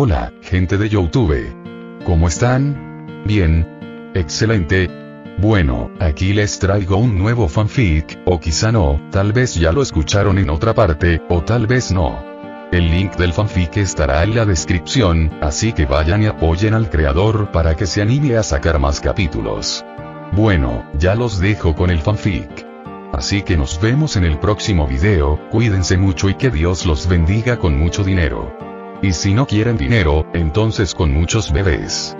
Hola, gente de YouTube. ¿Cómo están? Bien. Excelente. Bueno, aquí les traigo un nuevo fanfic, o quizá no, tal vez ya lo escucharon en otra parte, o tal vez no. El link del fanfic estará en la descripción, así que vayan y apoyen al creador para que se anime a sacar más capítulos. Bueno, ya los dejo con el fanfic. Así que nos vemos en el próximo video, cuídense mucho y que Dios los bendiga con mucho dinero. Y si no quieren dinero, entonces con muchos bebés.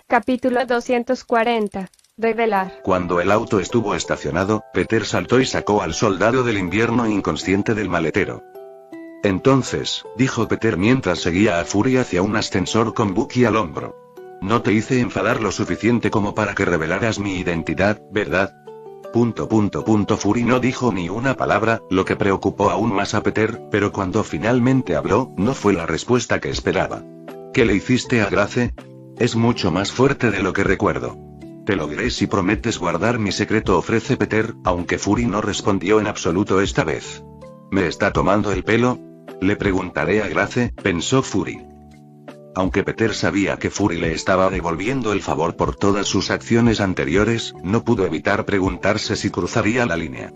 Capítulo 240. Revelar. Cuando el auto estuvo estacionado, Peter saltó y sacó al soldado del invierno inconsciente del maletero. Entonces, dijo Peter mientras seguía a Fury hacia un ascensor con Bucky al hombro. No te hice enfadar lo suficiente como para que revelaras mi identidad, ¿verdad? Fury no dijo ni una palabra, lo que preocupó aún más a Peter, pero cuando finalmente habló, no fue la respuesta que esperaba. ¿Qué le hiciste a Grace? Es mucho más fuerte de lo que recuerdo. Te lo diré si prometes guardar mi secreto, ofrece Peter, aunque Fury no respondió en absoluto esta vez. ¿Me está tomando el pelo? Le preguntaré a Grace, pensó Fury. Aunque Peter sabía que Fury le estaba devolviendo el favor por todas sus acciones anteriores, no pudo evitar preguntarse si cruzaría la línea.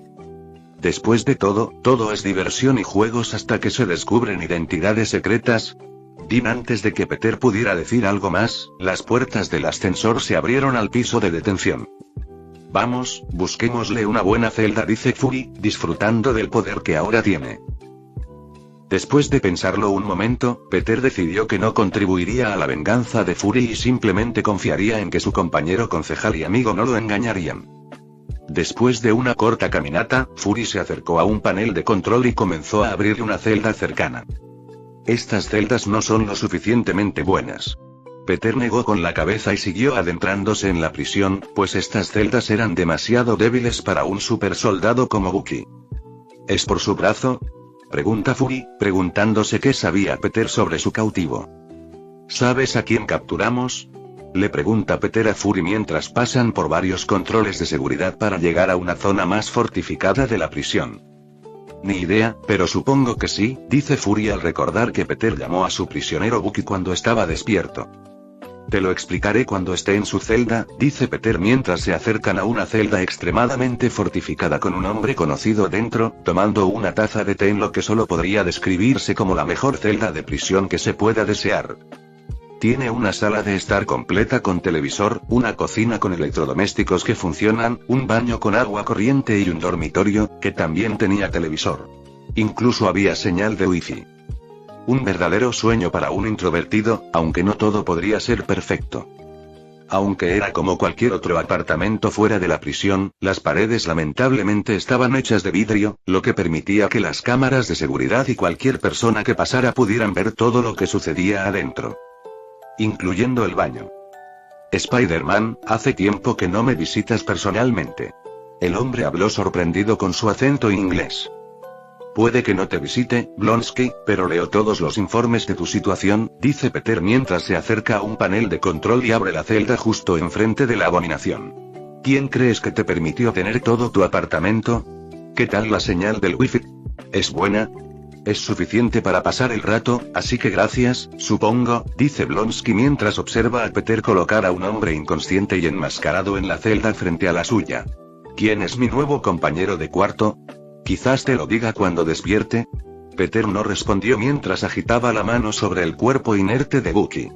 Después de todo es diversión y juegos hasta que se descubren identidades secretas. Antes de que Peter pudiera decir algo más, las puertas del ascensor se abrieron al piso de detención. Vamos, busquémosle una buena celda, dice Fury, disfrutando del poder que ahora tiene. Después de pensarlo un momento, Peter decidió que no contribuiría a la venganza de Fury y simplemente confiaría en que su compañero concejal y amigo no lo engañarían. Después de una corta caminata, Fury se acercó a un panel de control y comenzó a abrir una celda cercana. Estas celdas no son lo suficientemente buenas. Peter negó con la cabeza y siguió adentrándose en la prisión, pues estas celdas eran demasiado débiles para un supersoldado como Bucky. ¿Es por su brazo?, pregunta Fury, preguntándose qué sabía Peter sobre su cautivo. ¿Sabes a quién capturamos?, le pregunta Peter a Fury mientras pasan por varios controles de seguridad para llegar a una zona más fortificada de la prisión. Ni idea, pero supongo que sí, dice Fury al recordar que Peter llamó a su prisionero Bucky cuando estaba despierto. Te lo explicaré cuando esté en su celda, dice Peter mientras se acercan a una celda extremadamente fortificada con un hombre conocido dentro, tomando una taza de té en lo que solo podría describirse como la mejor celda de prisión que se pueda desear. Tiene una sala de estar completa con televisor, una cocina con electrodomésticos que funcionan, un baño con agua corriente y un dormitorio, que también tenía televisor. Incluso había señal de wifi. Un verdadero sueño para un introvertido, aunque no todo podría ser perfecto. Aunque era como cualquier otro apartamento fuera de la prisión, las paredes lamentablemente estaban hechas de vidrio, lo que permitía que las cámaras de seguridad y cualquier persona que pasara pudieran ver todo lo que sucedía adentro. Incluyendo el baño. Spider-Man, hace tiempo que no me visitas personalmente. El hombre habló sorprendido con su acento inglés. Puede que no te visite, Blonsky, pero leo todos los informes de tu situación, dice Peter mientras se acerca a un panel de control y abre la celda justo enfrente de la abominación. ¿Quién crees que te permitió tener todo tu apartamento? ¿Qué tal la señal del wifi? ¿Es buena? Es suficiente para pasar el rato, así que gracias, supongo, dice Blonsky mientras observa a Peter colocar a un hombre inconsciente y enmascarado en la celda frente a la suya. ¿Quién es mi nuevo compañero de cuarto? Quizás te lo diga cuando despierte. Peter no respondió mientras agitaba la mano sobre el cuerpo inerte de Bucky.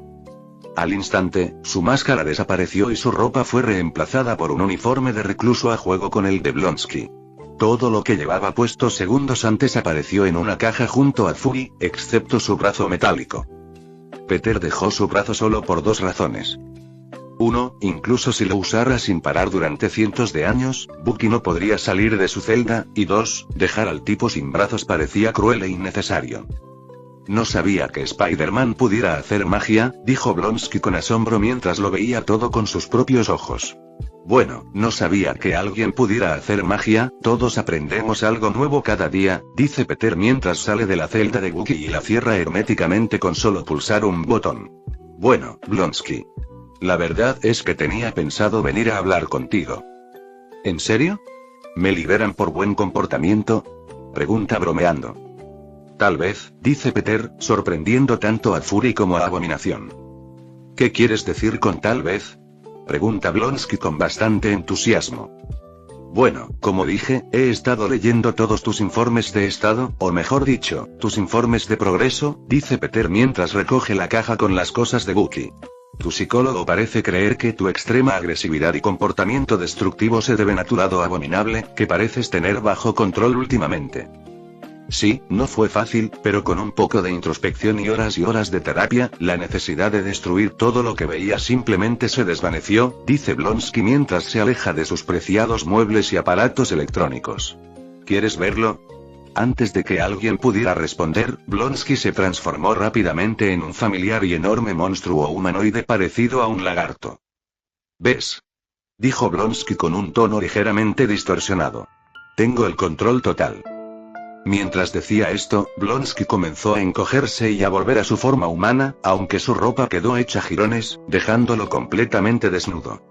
Al instante, su máscara desapareció y su ropa fue reemplazada por un uniforme de recluso a juego con el de Blonsky. Todo lo que llevaba puesto segundos antes apareció en una caja junto a Fury, excepto su brazo metálico. Peter dejó su brazo solo por dos razones. 1. Incluso si lo usara sin parar durante cientos de años, Bucky no podría salir de su celda, y 2. Dejar al tipo sin brazos parecía cruel e innecesario. No sabía que Spider-Man pudiera hacer magia, dijo Blonsky con asombro mientras lo veía todo con sus propios ojos. Bueno, no sabía que alguien pudiera hacer magia, todos aprendemos algo nuevo cada día, dice Peter mientras sale de la celda de Bucky y la cierra herméticamente con solo pulsar un botón. Bueno, Blonsky. La verdad es que tenía pensado venir a hablar contigo. ¿En serio? ¿Me liberan por buen comportamiento?, pregunta bromeando. Tal vez, dice Peter, sorprendiendo tanto a Fury como a Abominación. ¿Qué quieres decir con tal vez? Pregunta Blonsky con bastante entusiasmo. Bueno, como dije, he estado leyendo todos tus informes de estado, o mejor dicho, tus informes de progreso, dice Peter mientras recoge la caja con las cosas de Bucky. Tu psicólogo parece creer que tu extrema agresividad y comportamiento destructivo se deben a tu lado abominable, que pareces tener bajo control últimamente. Sí, no fue fácil, pero con un poco de introspección y horas de terapia, la necesidad de destruir todo lo que veía simplemente se desvaneció, dice Blonsky mientras se aleja de sus preciados muebles y aparatos electrónicos. ¿Quieres verlo? Antes de que alguien pudiera responder, Blonsky se transformó rápidamente en un familiar y enorme monstruo humanoide parecido a un lagarto. ¿Ves? Dijo Blonsky con un tono ligeramente distorsionado. Tengo el control total. Mientras decía esto, Blonsky comenzó a encogerse y a volver a su forma humana, aunque su ropa quedó hecha jirones, dejándolo completamente desnudo.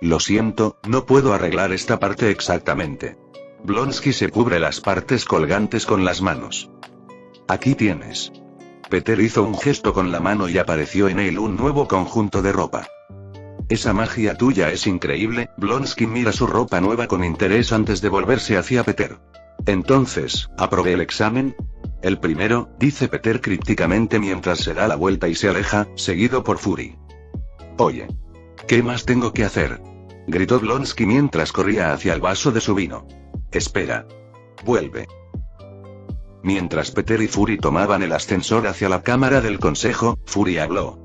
Lo siento, no puedo arreglar esta parte exactamente. Blonsky se cubre las partes colgantes con las manos. Aquí tienes. Peter hizo un gesto con la mano y apareció en él un nuevo conjunto de ropa. Esa magia tuya es increíble. Blonsky mira su ropa nueva con interés antes de volverse hacia Peter. Entonces, ¿aprobé el examen? El primero, dice Peter crípticamente mientras se da la vuelta y se aleja, seguido por Fury. Oye. ¿Qué más tengo que hacer? Gritó Blonsky mientras corría hacia el vaso de su vino. Espera. Vuelve. Mientras Peter y Fury tomaban el ascensor hacia la cámara del consejo, Fury habló.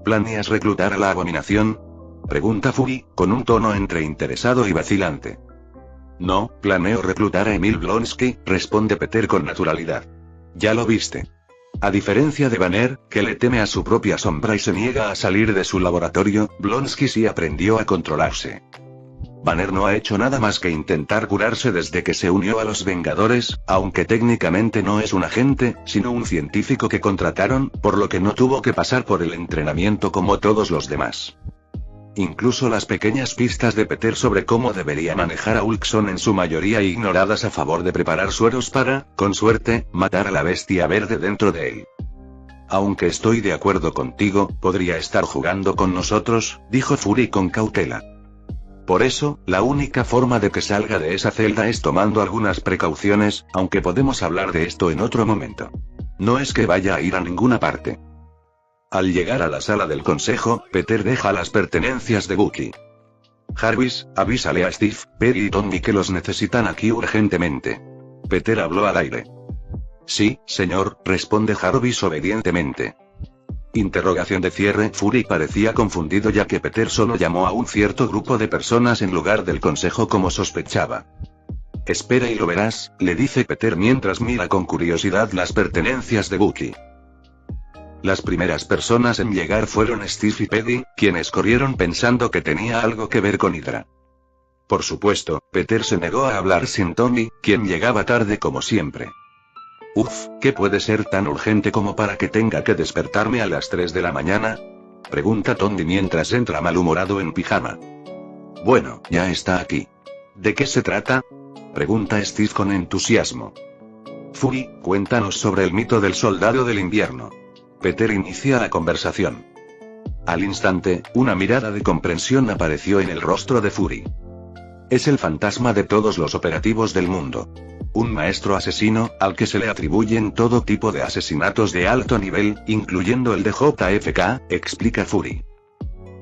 ¿Planeas reclutar a la abominación? Pregunta Fury, con un tono entre interesado y vacilante. No, planeo reclutar a Emil Blonsky, responde Peter con naturalidad. Ya lo viste. A diferencia de Banner, que le teme a su propia sombra y se niega a salir de su laboratorio, Blonsky sí aprendió a controlarse. Banner no ha hecho nada más que intentar curarse desde que se unió a los Vengadores, aunque técnicamente no es un agente, sino un científico que contrataron, por lo que no tuvo que pasar por el entrenamiento como todos los demás. Incluso las pequeñas pistas de Peter sobre cómo debería manejar a Hulk son en su mayoría ignoradas a favor de preparar sueros para, con suerte, matar a la bestia verde dentro de él. Aunque estoy de acuerdo contigo, podría estar jugando con nosotros, dijo Fury con cautela. Por eso, la única forma de que salga de esa celda es tomando algunas precauciones, aunque podemos hablar de esto en otro momento. No es que vaya a ir a ninguna parte. Al llegar a la sala del consejo, Peter deja las pertenencias de Bucky. Jarvis, avísale a Steve, Peggy y Tommy que los necesitan aquí urgentemente. Peter habló al aire. Sí, señor, responde Jarvis obedientemente. Interrogación de cierre. Fury parecía confundido ya que Peter solo llamó a un cierto grupo de personas en lugar del consejo como sospechaba. Espera y lo verás, le dice Peter mientras mira con curiosidad las pertenencias de Bucky. Las primeras personas en llegar fueron Steve y Peggy, quienes corrieron pensando que tenía algo que ver con Hydra. Por supuesto, Peter se negó a hablar sin Tommy, quien llegaba tarde como siempre. Uf, ¿qué puede ser tan urgente como para que tenga que despertarme a las 3 de la mañana? Pregunta Tommy mientras entra malhumorado en pijama. Bueno, ya está aquí. ¿De qué se trata? Pregunta Steve con entusiasmo. Fury, cuéntanos sobre el mito del soldado del invierno. Peter inicia la conversación. Al instante, una mirada de comprensión apareció en el rostro de Fury. Es el fantasma de todos los operativos del mundo. Un maestro asesino, al que se le atribuyen todo tipo de asesinatos de alto nivel, incluyendo el de JFK, explica Fury.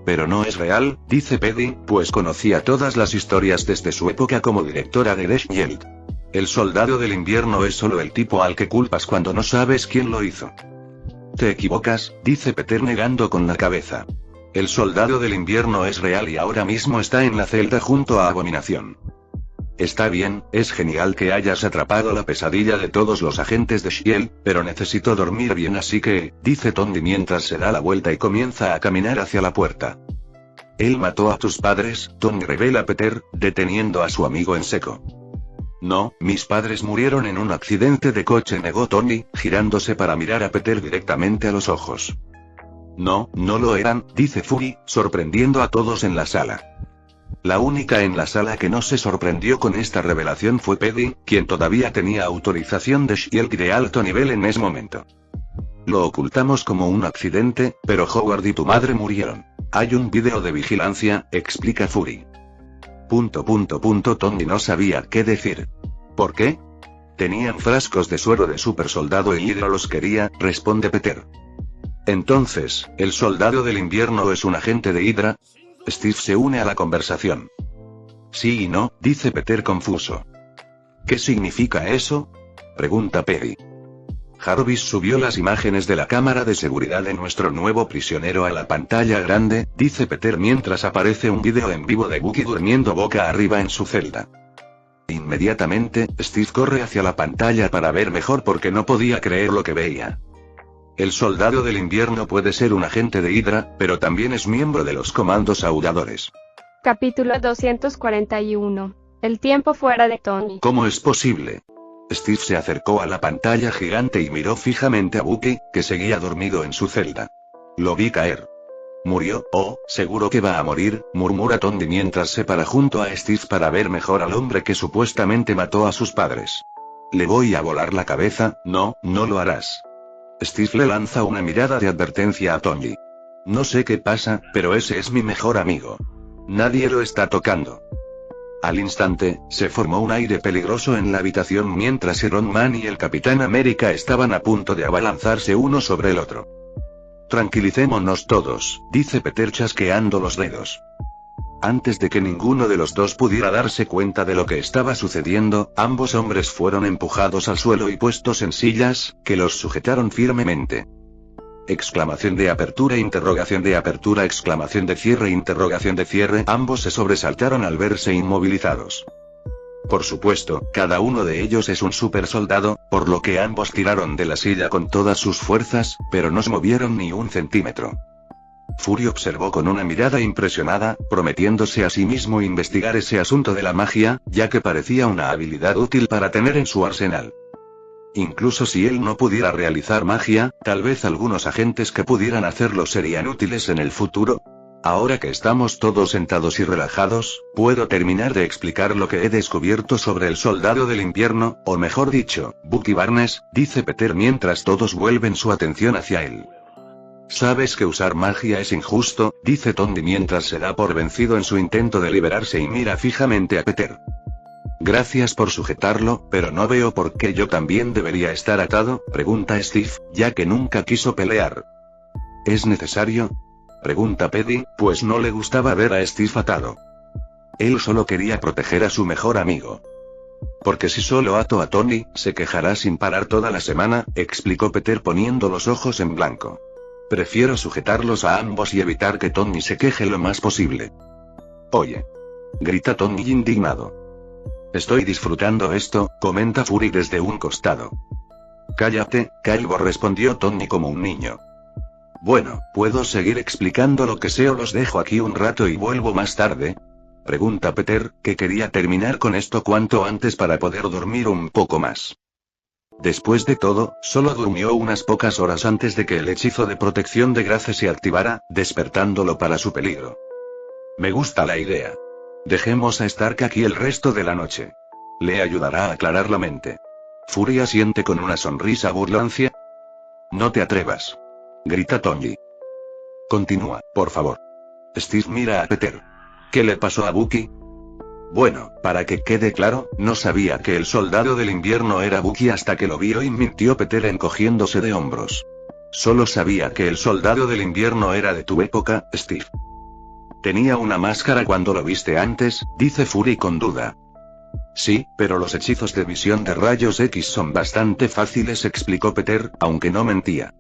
Pero no es real, dice Peggy, pues conocía todas las historias desde su época como directora de Death Yield. El soldado del invierno es solo el tipo al que culpas cuando no sabes quién lo hizo. Te equivocas, dice Peter negando con la cabeza. El soldado del invierno es real y ahora mismo está en la celda junto a Abominación. Está bien, es genial que hayas atrapado la pesadilla de todos los agentes de S.H.I.E.L.D., pero necesito dormir bien así que, dice Tommy mientras se da la vuelta y comienza a caminar hacia la puerta. Él mató a tus padres, Tommy revela Peter, deteniendo a su amigo en seco. No, mis padres murieron en un accidente de coche, negó Tommy, girándose para mirar a Peter directamente a los ojos. No, no lo eran, dice Fury, sorprendiendo a todos en la sala. La única en la sala que no se sorprendió con esta revelación fue Paddy, quien todavía tenía autorización de Shield de alto nivel en ese momento. Lo ocultamos como un accidente, pero Howard y tu madre murieron. Hay un vídeo de vigilancia, explica Fury. Tony no sabía qué decir. ¿Por qué? Tenían frascos de suero de super soldado y Hydra los quería, responde Peter. Entonces, ¿el soldado del invierno es un agente de Hydra? Steve se une a la conversación. Sí y no, dice Peter confuso. ¿Qué significa eso? Pregunta Paddy. Jarvis subió las imágenes de la cámara de seguridad de nuestro nuevo prisionero a la pantalla grande, dice Peter mientras aparece un vídeo en vivo de Bucky durmiendo boca arriba en su celda. Inmediatamente, Steve corre hacia la pantalla para ver mejor porque no podía creer lo que veía. El soldado del invierno puede ser un agente de Hydra, pero también es miembro de los comandos aulladores. Capítulo 241. El tiempo fuera de Tony. ¿Cómo es posible? Steve se acercó a la pantalla gigante y miró fijamente a Bucky, que seguía dormido en su celda. Lo vi caer. Murió, seguro que va a morir, murmura Tony mientras se para junto a Steve para ver mejor al hombre que supuestamente mató a sus padres. Le voy a volar la cabeza, no lo harás. Steve le lanza una mirada de advertencia a Tony. No sé qué pasa, pero ese es mi mejor amigo. Nadie lo está tocando. Al instante, se formó un aire peligroso en la habitación mientras Iron Man y el Capitán América estaban a punto de abalanzarse uno sobre el otro. Tranquilicémonos todos, dice Peter chasqueando los dedos. Antes de que ninguno de los dos pudiera darse cuenta de lo que estaba sucediendo, ambos hombres fueron empujados al suelo y puestos en sillas, que los sujetaron firmemente. Exclamación de apertura, exclamación de cierre, ambos se sobresaltaron al verse inmovilizados. Por supuesto, cada uno de ellos es un super soldado, por lo que ambos tiraron de la silla con todas sus fuerzas, pero no se movieron ni un centímetro. Fury observó con una mirada impresionada, prometiéndose a sí mismo investigar ese asunto de la magia, ya que parecía una habilidad útil para tener en su arsenal. Incluso si él no pudiera realizar magia, tal vez algunos agentes que pudieran hacerlo serían útiles en el futuro. Ahora que estamos todos sentados y relajados, puedo terminar de explicar lo que he descubierto sobre el soldado del invierno, o mejor dicho, Bucky Barnes, dice Peter mientras todos vuelven su atención hacia él. Sabes que usar magia es injusto, dice Tony mientras se da por vencido en su intento de liberarse y mira fijamente a Peter. Gracias por sujetarlo, pero no veo por qué yo también debería estar atado, pregunta Steve, ya que nunca quiso pelear. ¿Es necesario? Pregunta Paddy, pues no le gustaba ver a Steve atado. Él solo quería proteger a su mejor amigo. Porque si solo ato a Tony, se quejará sin parar toda la semana, explicó Peter poniendo los ojos en blanco. Prefiero sujetarlos a ambos y evitar que Tony se queje lo más posible. Oye. Grita Tony indignado. Estoy disfrutando esto, comenta Fury desde un costado. Cállate, calvo, respondió Tony como un niño. Bueno, ¿puedo seguir explicando lo que sé o los dejo aquí un rato y vuelvo más tarde? Pregunta Peter, que quería terminar con esto cuanto antes para poder dormir un poco más. Después de todo, solo durmió unas pocas horas antes de que el hechizo de protección de Grace se activara, despertándolo para su peligro. Me gusta la idea. Dejemos a Stark aquí el resto de la noche. Le ayudará a aclarar la mente. Fury asiente con una sonrisa burlancia. No te atrevas. Grita Tony. Continúa, por favor. Steve mira a Peter. ¿Qué le pasó a Bucky? Bueno, para que quede claro, no sabía que el soldado del invierno era Bucky hasta que lo vio y mintió Peter encogiéndose de hombros. Solo sabía que el soldado del invierno era de tu época, Steve. Tenía una máscara cuando lo viste antes, dice Fury con duda. Sí, pero los hechizos de visión de rayos X son bastante fáciles, explicó Peter, aunque no mentía.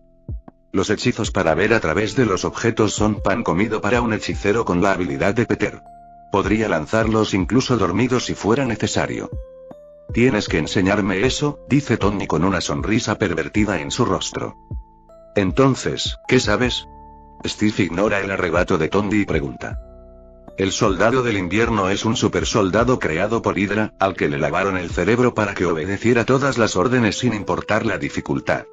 Los hechizos para ver a través de los objetos son pan comido para un hechicero con la habilidad de Peter. Podría lanzarlos incluso dormido si fuera necesario. Tienes que enseñarme eso, dice Tony con una sonrisa pervertida en su rostro. Entonces, ¿qué sabes? Steve ignora el arrebato de Tony y pregunta. El soldado del invierno es un supersoldado creado por Hydra, al que le lavaron el cerebro para que obedeciera todas las órdenes sin importar la dificultad.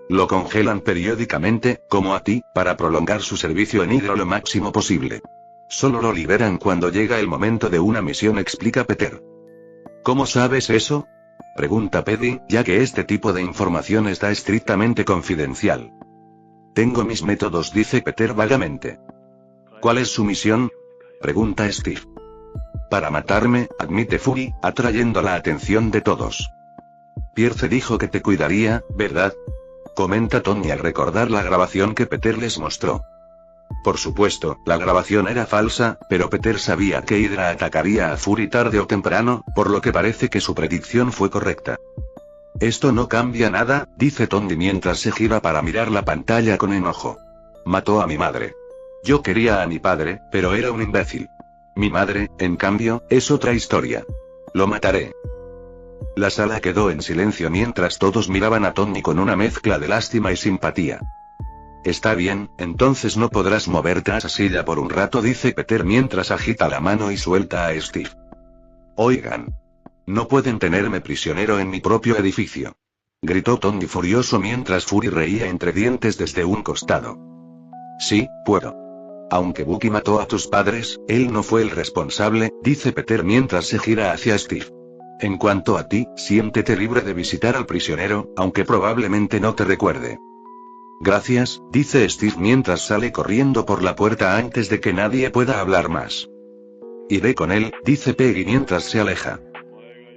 Lo congelan periódicamente, como a ti, para prolongar su servicio en Hydra lo máximo posible. Solo lo liberan cuando llega el momento de una misión, explica Peter. ¿Cómo sabes eso?, pregunta Peggy, ya que este tipo de información está estrictamente confidencial. Tengo mis métodos, dice Peter vagamente. ¿Cuál es su misión?, pregunta Steve. Para matarme, admite Fury, atrayendo la atención de todos. Pierce dijo que te cuidaría, ¿verdad?, comenta Tony al recordar la grabación que Peter les mostró. Por supuesto, la grabación era falsa, pero Peter sabía que Hydra atacaría a Fury tarde o temprano, por lo que parece que su predicción fue correcta. Esto no cambia nada, dice Tony mientras se gira para mirar la pantalla con enojo. Mató a mi madre. Yo quería a mi padre, pero era un imbécil. Mi madre, en cambio, es otra historia. Lo mataré. La sala quedó en silencio mientras todos miraban a Tony con una mezcla de lástima y simpatía. Está bien, entonces no podrás moverte a esa silla por un rato, dice Peter mientras agita la mano y suelta a Steve. Oigan. No pueden tenerme prisionero en mi propio edificio. Gritó Tony furioso mientras Fury reía entre dientes desde un costado. Sí, puedo. Aunque Bucky mató a tus padres, él no fue el responsable, dice Peter mientras se gira hacia Steve. En cuanto a ti, siéntete libre de visitar al prisionero, aunque probablemente no te recuerde. Gracias, dice Steve mientras sale corriendo por la puerta antes de que nadie pueda hablar más. Iré con él, dice Peggy mientras se aleja.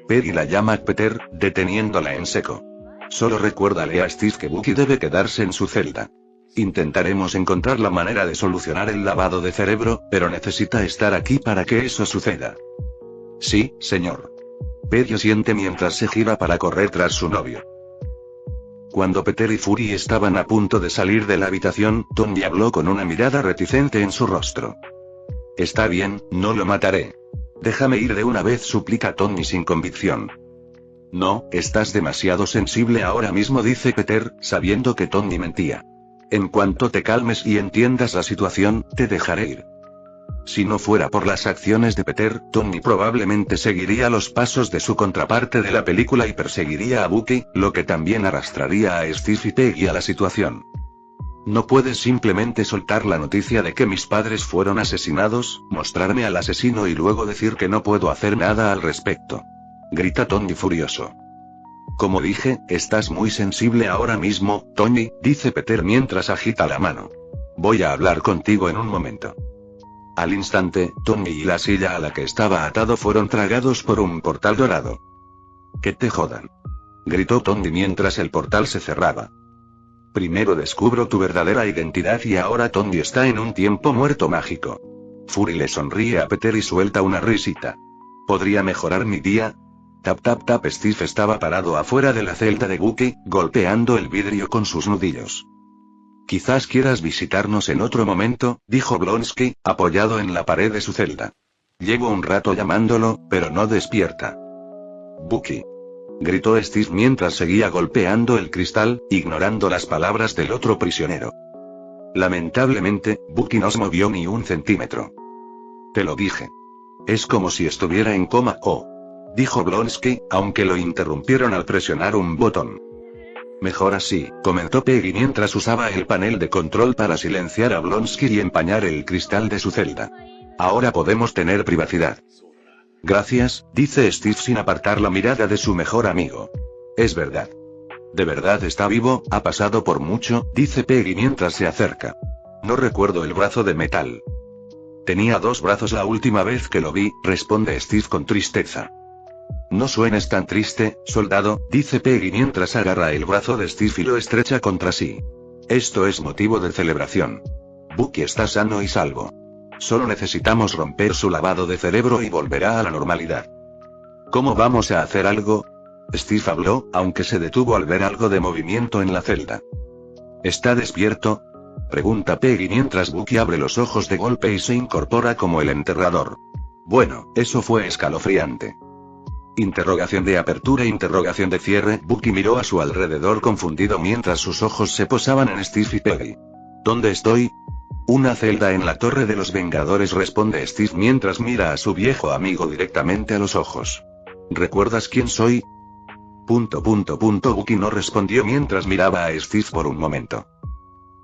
Peggy la llama a Peter, deteniéndola en seco. Solo recuérdale a Steve que Bucky debe quedarse en su celda. Intentaremos encontrar la manera de solucionar el lavado de cerebro, pero necesita estar aquí para que eso suceda. Sí, señor. Peggy asiente mientras se gira para correr tras su novio. Cuando Peter y Fury estaban a punto de salir de la habitación, Tony habló con una mirada reticente en su rostro. Está bien, no lo mataré. Déjame ir de una vez, suplica Tony sin convicción. No, estás demasiado sensible ahora mismo, dice Peter, sabiendo que Tony mentía. En cuanto te calmes y entiendas la situación, te dejaré ir. Si no fuera por las acciones de Peter, Tony probablemente seguiría los pasos de su contraparte de la película y perseguiría a Bucky, lo que también arrastraría a Steve y Peggy a la situación. No puedes simplemente soltar la noticia de que mis padres fueron asesinados, mostrarme al asesino y luego decir que no puedo hacer nada al respecto. Grita Tony furioso. Como dije, estás muy sensible ahora mismo, Tony, dice Peter mientras agita la mano. Voy a hablar contigo en un momento. Al instante, Tony y la silla a la que estaba atado fueron tragados por un portal dorado. Que te jodan. Gritó Tony mientras el portal se cerraba. Primero descubro tu verdadera identidad y ahora Tony está en un tiempo muerto mágico. Fury le sonríe a Peter y suelta una risita. ¿Podría mejorar mi día? Tap tap tap. Steve estaba parado afuera de la celda de Bucky, golpeando el vidrio con sus nudillos. Quizás quieras visitarnos en otro momento, dijo Blonsky, apoyado en la pared de su celda. Llevo un rato llamándolo, pero no despierta. Bucky. Gritó Steve mientras seguía golpeando el cristal, ignorando las palabras del otro prisionero. Lamentablemente, Bucky no se movió ni un centímetro. Te lo dije. Es como si estuviera en coma, dijo Blonsky, aunque lo interrumpieron al presionar un botón. Mejor así, comentó Peggy mientras usaba el panel de control para silenciar a Blonsky y empañar el cristal de su celda. Ahora podemos tener privacidad. Gracias, dice Steve sin apartar la mirada de su mejor amigo. Es verdad. ¿De verdad está vivo? Ha pasado por mucho, dice Peggy mientras se acerca. No recuerdo el brazo de metal. Tenía 2 brazos la última vez que lo vi, responde Steve con tristeza. No suenes tan triste, soldado, dice Peggy mientras agarra el brazo de Steve y lo estrecha contra sí. Esto es motivo de celebración. Bucky está sano y salvo. Solo necesitamos romper su lavado de cerebro y volverá a la normalidad. ¿Cómo vamos a hacer algo? Steve habló, aunque se detuvo al ver algo de movimiento en la celda. ¿Está despierto? Pregunta Peggy mientras Bucky abre los ojos de golpe y se incorpora como el enterrador. Bueno, eso fue escalofriante. Interrogación de apertura, interrogación de cierre. Bucky miró a su alrededor confundido mientras sus ojos se posaban en Steve y Peggy. ¿Dónde estoy? Una celda en la Torre de los Vengadores, responde Steve mientras mira a su viejo amigo directamente a los ojos. ¿Recuerdas quién soy? Bucky no respondió mientras miraba a Steve por un momento.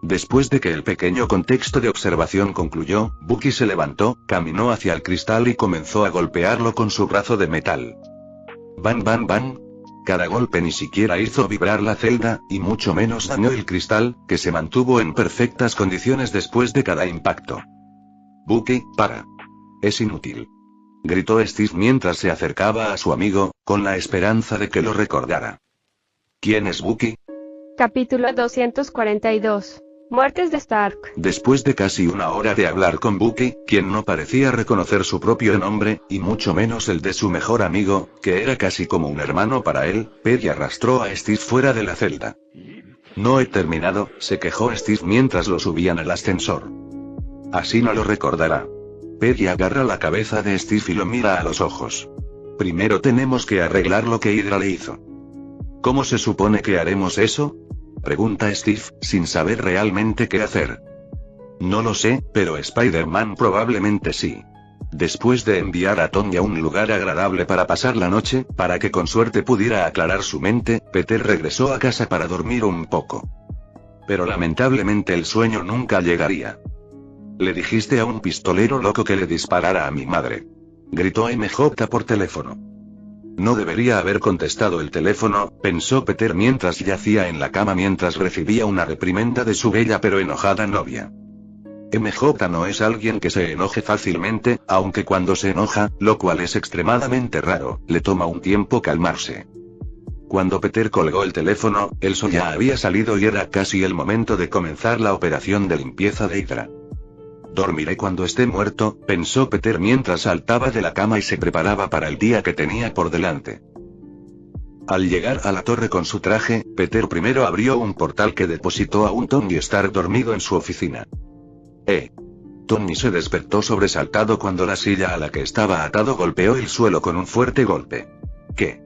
Después de que el pequeño contexto de observación concluyó, Bucky se levantó, caminó hacia el cristal y comenzó a golpearlo con su brazo de metal. Bang bang bang. Cada golpe ni siquiera hizo vibrar la celda, y mucho menos dañó el cristal, que se mantuvo en perfectas condiciones después de cada impacto. Bucky, para. Es inútil. Gritó Steve mientras se acercaba a su amigo, con la esperanza de que lo recordara. ¿Quién es Bucky? Capítulo 242. Muertes de Stark. Después de casi una hora de hablar con Bucky, quien no parecía reconocer su propio nombre, y mucho menos el de su mejor amigo, que era casi como un hermano para él, Perry arrastró a Steve fuera de la celda. No he terminado, se quejó Steve mientras lo subían al ascensor. Así no lo recordará. Perry agarra la cabeza de Steve y lo mira a los ojos. Primero tenemos que arreglar lo que Hydra le hizo. ¿Cómo se supone que haremos eso? Pregunta Steve, sin saber realmente qué hacer. No lo sé, pero Spider-Man probablemente sí. Después de enviar a Tony a un lugar agradable para pasar la noche, para que con suerte pudiera aclarar su mente, Peter regresó a casa para dormir un poco. Pero lamentablemente el sueño nunca llegaría. Le dijiste a un pistolero loco que le disparara a mi madre. Gritó MJ por teléfono. No debería haber contestado el teléfono, pensó Peter mientras yacía en la cama mientras recibía una reprimenda de su bella pero enojada novia. MJ no es alguien que se enoje fácilmente, aunque cuando se enoja, lo cual es extremadamente raro, le toma un tiempo calmarse. Cuando Peter colgó el teléfono, el sol ya había salido y era casi el momento de comenzar la operación de limpieza de Hydra. Dormiré cuando esté muerto, pensó Peter mientras saltaba de la cama y se preparaba para el día que tenía por delante. Al llegar a la torre con su traje, Peter primero abrió un portal que depositó a un Tony Stark dormido en su oficina. Tony se despertó sobresaltado cuando la silla a la que estaba atado golpeó el suelo con un fuerte golpe. ¿Qué?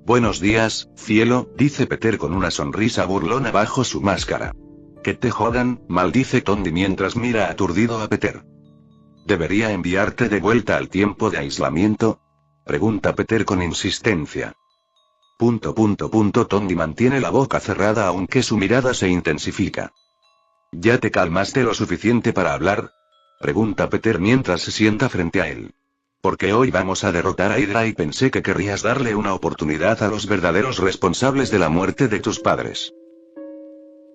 Buenos días, cielo, dice Peter con una sonrisa burlona bajo su máscara. Que te jodan, maldice Tony mientras mira aturdido a Peter. ¿Debería enviarte de vuelta al tiempo de aislamiento? Pregunta Peter con insistencia. Tony mantiene la boca cerrada aunque su mirada se intensifica. ¿Ya te calmaste lo suficiente para hablar? Pregunta Peter mientras se sienta frente a él. Porque hoy vamos a derrotar a Hydra y pensé que querrías darle una oportunidad a los verdaderos responsables de la muerte de tus padres.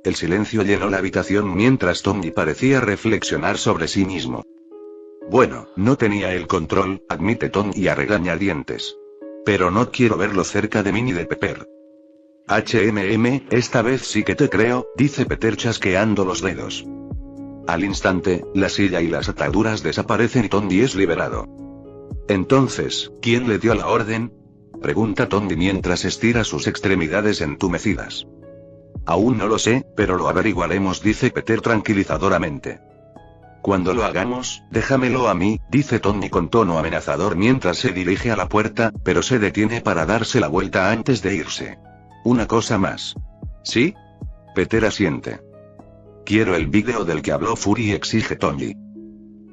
El silencio llenó la habitación mientras Tony parecía reflexionar sobre sí mismo. Bueno, no tenía el control, admite Tony a regañadientes. Pero no quiero verlo cerca de mí ni de Pepper. Esta vez sí que te creo, dice Peter chasqueando los dedos. Al instante, la silla y las ataduras desaparecen y Tony es liberado. Entonces, ¿quién le dio la orden? Pregunta Tony mientras estira sus extremidades entumecidas. Aún no lo sé, pero lo averiguaremos, dice Peter tranquilizadoramente. Cuando lo hagamos, déjamelo a mí, dice Tony con tono amenazador mientras se dirige a la puerta, pero se detiene para darse la vuelta antes de irse. Una cosa más. ¿Sí? Peter asiente. Quiero el vídeo del que habló Fury, exige Tony.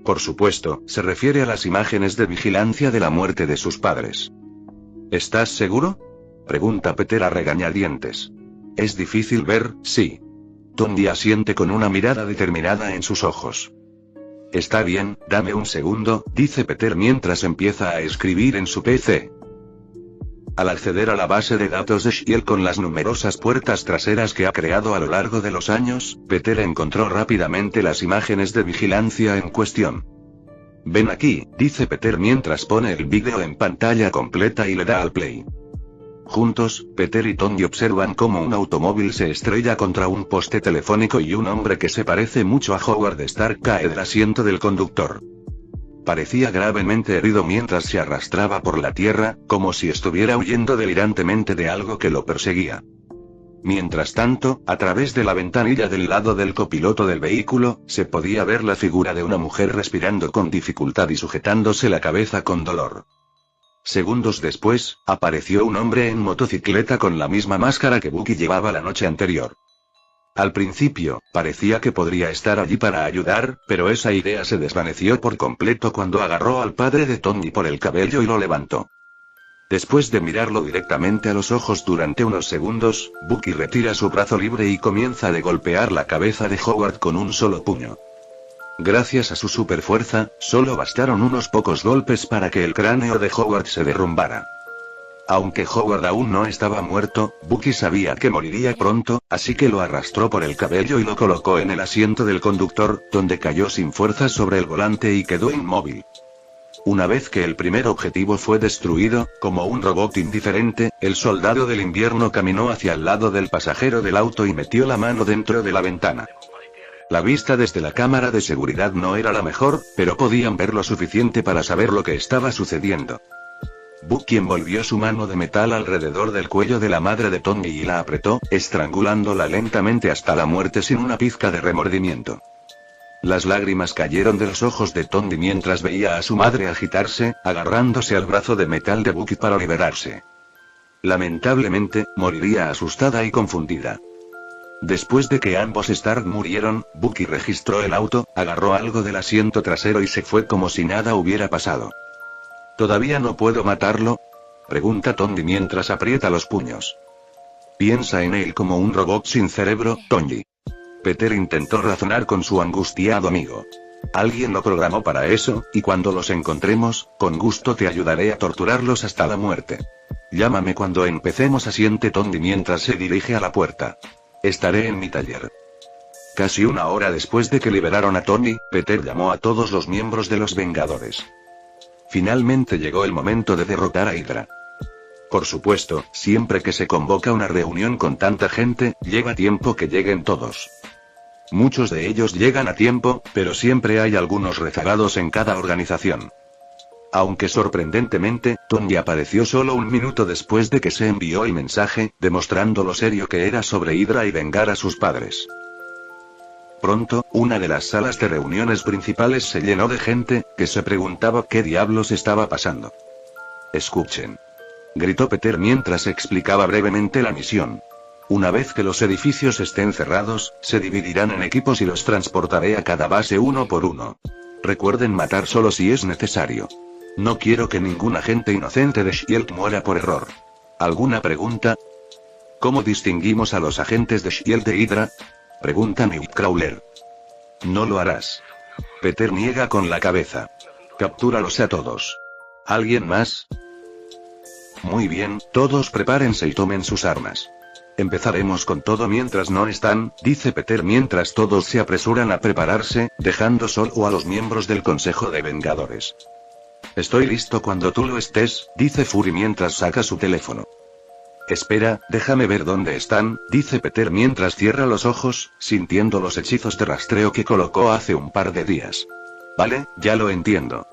Por supuesto, se refiere a las imágenes de vigilancia de la muerte de sus padres. ¿Estás seguro? Pregunta Peter a regañadientes. Es difícil ver, sí. Tony asiente con una mirada determinada en sus ojos. Está bien, dame un segundo, dice Peter mientras empieza a escribir en su PC. Al acceder a la base de datos de S.H.I.E.L.D. con las numerosas puertas traseras que ha creado a lo largo de los años, Peter encontró rápidamente las imágenes de vigilancia en cuestión. Ven aquí, dice Peter mientras pone el vídeo en pantalla completa y le da al play. Juntos, Peter y Tony observan cómo un automóvil se estrella contra un poste telefónico y un hombre que se parece mucho a Howard Stark cae del asiento del conductor. Parecía gravemente herido mientras se arrastraba por la tierra, como si estuviera huyendo delirantemente de algo que lo perseguía. Mientras tanto, a través de la ventanilla del lado del copiloto del vehículo, se podía ver la figura de una mujer respirando con dificultad y sujetándose la cabeza con dolor. Segundos después, apareció un hombre en motocicleta con la misma máscara que Bucky llevaba la noche anterior. Al principio, parecía que podría estar allí para ayudar, pero esa idea se desvaneció por completo cuando agarró al padre de Tony por el cabello y lo levantó. Después de mirarlo directamente a los ojos durante unos segundos, Bucky retira su brazo libre y comienza de golpear la cabeza de Howard con un solo puño. Gracias a su superfuerza, solo bastaron unos pocos golpes para que el cráneo de Howard se derrumbara. Aunque Howard aún no estaba muerto, Bucky sabía que moriría pronto, así que lo arrastró por el cabello y lo colocó en el asiento del conductor, donde cayó sin fuerzas sobre el volante y quedó inmóvil. Una vez que el primer objetivo fue destruido, como un robot indiferente, el soldado del invierno caminó hacia el lado del pasajero del auto y metió la mano dentro de la ventana. La vista desde la cámara de seguridad no era la mejor, pero podían ver lo suficiente para saber lo que estaba sucediendo. Bucky envolvió su mano de metal alrededor del cuello de la madre de Tony y la apretó, estrangulándola lentamente hasta la muerte sin una pizca de remordimiento. Las lágrimas cayeron de los ojos de Tony mientras veía a su madre agitarse, agarrándose al brazo de metal de Bucky para liberarse. Lamentablemente, moriría asustada y confundida. Después de que ambos Stark murieron, Bucky registró el auto, agarró algo del asiento trasero y se fue como si nada hubiera pasado. ¿Todavía no puedo matarlo?, pregunta Tony mientras aprieta los puños. Piensa en él como un robot sin cerebro, Tony. Peter intentó razonar con su angustiado amigo. Alguien lo programó para eso, y cuando los encontremos, con gusto te ayudaré a torturarlos hasta la muerte. Llámame cuando empecemos, asiente Tony mientras se dirige a la puerta. Estaré en mi taller. Casi una hora después de que liberaron a Tony, Peter llamó a todos los miembros de los Vengadores. Finalmente llegó el momento de derrotar a Hydra. Por supuesto, siempre que se convoca una reunión con tanta gente, lleva tiempo que lleguen todos. Muchos de ellos llegan a tiempo, pero siempre hay algunos rezagados en cada organización. Aunque sorprendentemente, Tony apareció solo un minuto después de que se envió el mensaje, demostrando lo serio que era sobre Hydra y vengar a sus padres. Pronto, una de las salas de reuniones principales se llenó de gente, que se preguntaba qué diablos estaba pasando. Escuchen, gritó Peter mientras explicaba brevemente la misión. Una vez que los edificios estén cerrados, se dividirán en equipos y los transportaré a cada base uno por uno. Recuerden matar solo si es necesario. No quiero que ningún agente inocente de S.H.I.E.L.D. muera por error. ¿Alguna pregunta? ¿Cómo distinguimos a los agentes de S.H.I.E.L.D. de Hydra?, pregunta Nightcrawler. No lo harás. Peter niega con la cabeza. Captúralos a todos. ¿Alguien más? Muy bien, todos prepárense y tomen sus armas. Empezaremos con todo mientras no están, dice Peter mientras todos se apresuran a prepararse, dejando solo a los miembros del Consejo de Vengadores. Estoy listo cuando tú lo estés, dice Fury mientras saca su teléfono. Espera, déjame ver dónde están, dice Peter mientras cierra los ojos, sintiendo los hechizos de rastreo que colocó hace un par de días. Vale, ya lo entiendo.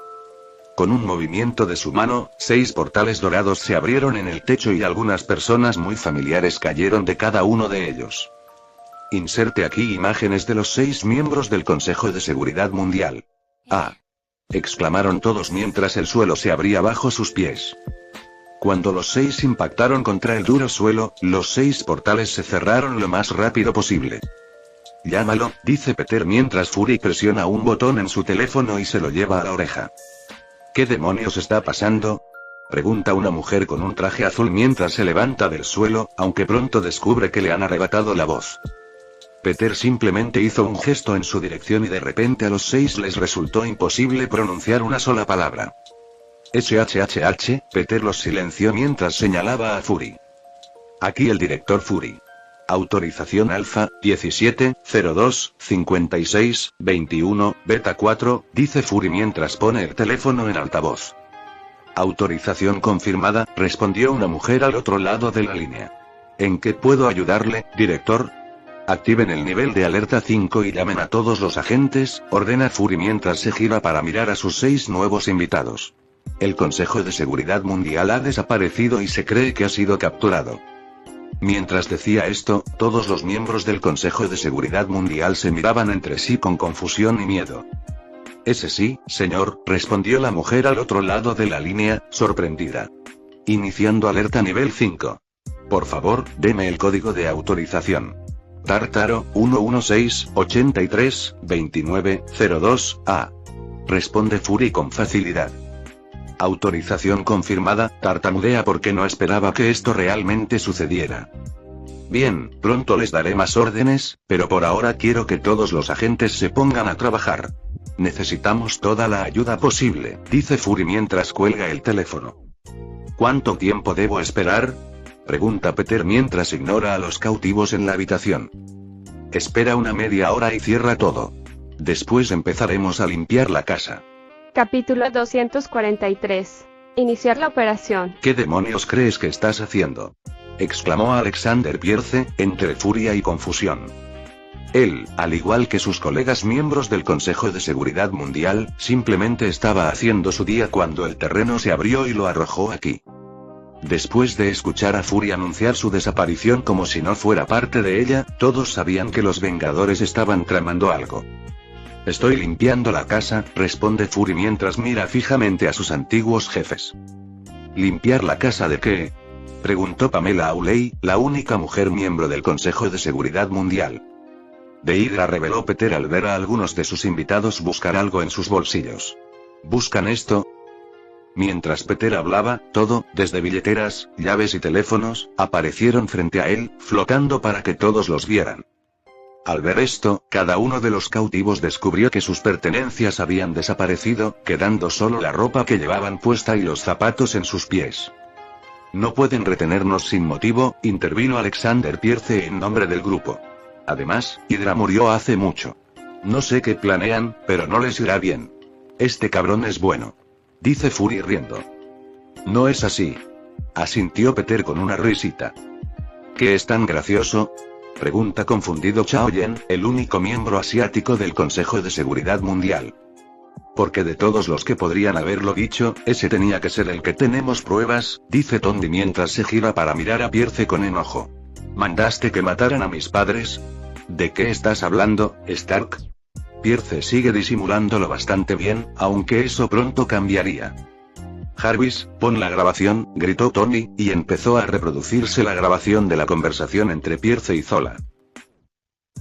Con un movimiento de su mano, 6 portales dorados se abrieron en el techo y algunas personas muy familiares cayeron de cada uno de ellos. Inserte aquí imágenes de los 6 miembros del Consejo de Seguridad Mundial. ¡Ah!, exclamaron todos mientras el suelo se abría bajo sus pies. Cuando los 6 impactaron contra el duro suelo, los 6 portales se cerraron lo más rápido posible. Llámalo, dice Peter mientras Fury presiona un botón en su teléfono y se lo lleva a la oreja. ¿Qué demonios está pasando?, pregunta una mujer con un traje azul mientras se levanta del suelo, aunque pronto descubre que le han arrebatado la voz. Peter simplemente hizo un gesto en su dirección y de repente a los 6 les resultó imposible pronunciar una sola palabra. SHHH, Peter los silenció mientras señalaba a Fury. Aquí el director Fury. Autorización Alfa, 1702-56-21, Beta 4, dice Fury mientras pone el teléfono en altavoz. Autorización confirmada, respondió una mujer al otro lado de la línea. ¿En qué puedo ayudarle, director? Activen el nivel de alerta 5 y llamen a todos los agentes, ordena Fury mientras se gira para mirar a sus 6 nuevos invitados. El Consejo de Seguridad Mundial ha desaparecido y se cree que ha sido capturado. Mientras decía esto, todos los miembros del Consejo de Seguridad Mundial se miraban entre sí con confusión y miedo. Ese sí, señor, respondió la mujer al otro lado de la línea, sorprendida. Iniciando alerta nivel 5. Por favor, deme el código de autorización. Tártaro, 116-83-29-02-A. Responde Fury con facilidad. Autorización confirmada, tartamudea porque no esperaba que esto realmente sucediera. Bien, pronto les daré más órdenes, pero por ahora quiero que todos los agentes se pongan a trabajar. Necesitamos toda la ayuda posible, dice Fury mientras cuelga el teléfono. ¿Cuánto tiempo debo esperar?, pregunta Peter mientras ignora a los cautivos en la habitación. Espera una media hora y cierra todo. Después empezaremos a limpiar la casa. Capítulo 243. Iniciar la operación. ¿Qué demonios crees que estás haciendo?, exclamó Alexander Pierce, entre furia y confusión. Él, al igual que sus colegas miembros del Consejo de Seguridad Mundial, simplemente estaba haciendo su día cuando el terreno se abrió y lo arrojó aquí. Después de escuchar a Fury anunciar su desaparición como si no fuera parte de ella, todos sabían que los Vengadores estaban tramando algo. Estoy limpiando la casa, responde Fury mientras mira fijamente a sus antiguos jefes. ¿Limpiar la casa de qué?, preguntó Pamela Auley, la única mujer miembro del Consejo de Seguridad Mundial. De Hydra, reveló Peter al ver a algunos de sus invitados buscar algo en sus bolsillos. ¿Buscan esto? Mientras Peter hablaba, todo, desde billeteras, llaves y teléfonos, aparecieron frente a él, flotando para que todos los vieran. Al ver esto, cada uno de los cautivos descubrió que sus pertenencias habían desaparecido, quedando solo la ropa que llevaban puesta y los zapatos en sus pies. No pueden retenernos sin motivo, intervino Alexander Pierce en nombre del grupo. Además, Hydra murió hace mucho. No sé qué planean, pero no les irá bien. Este cabrón es bueno, dice Fury riendo. No es así, asintió Peter con una risita. ¿Qué es tan gracioso?, pregunta confundido Chao Yen, el único miembro asiático del Consejo de Seguridad Mundial. Porque de todos los que podrían haberlo dicho, ese tenía que ser el que tenemos pruebas, dice Tondi mientras se gira para mirar a Pierce con enojo. ¿Mandaste que mataran a mis padres? ¿De qué estás hablando, Stark? Pierce sigue disimulándolo bastante bien, aunque eso pronto cambiaría. Jarvis, pon la grabación, gritó Tony, y empezó a reproducirse la grabación de la conversación entre Pierce y Zola.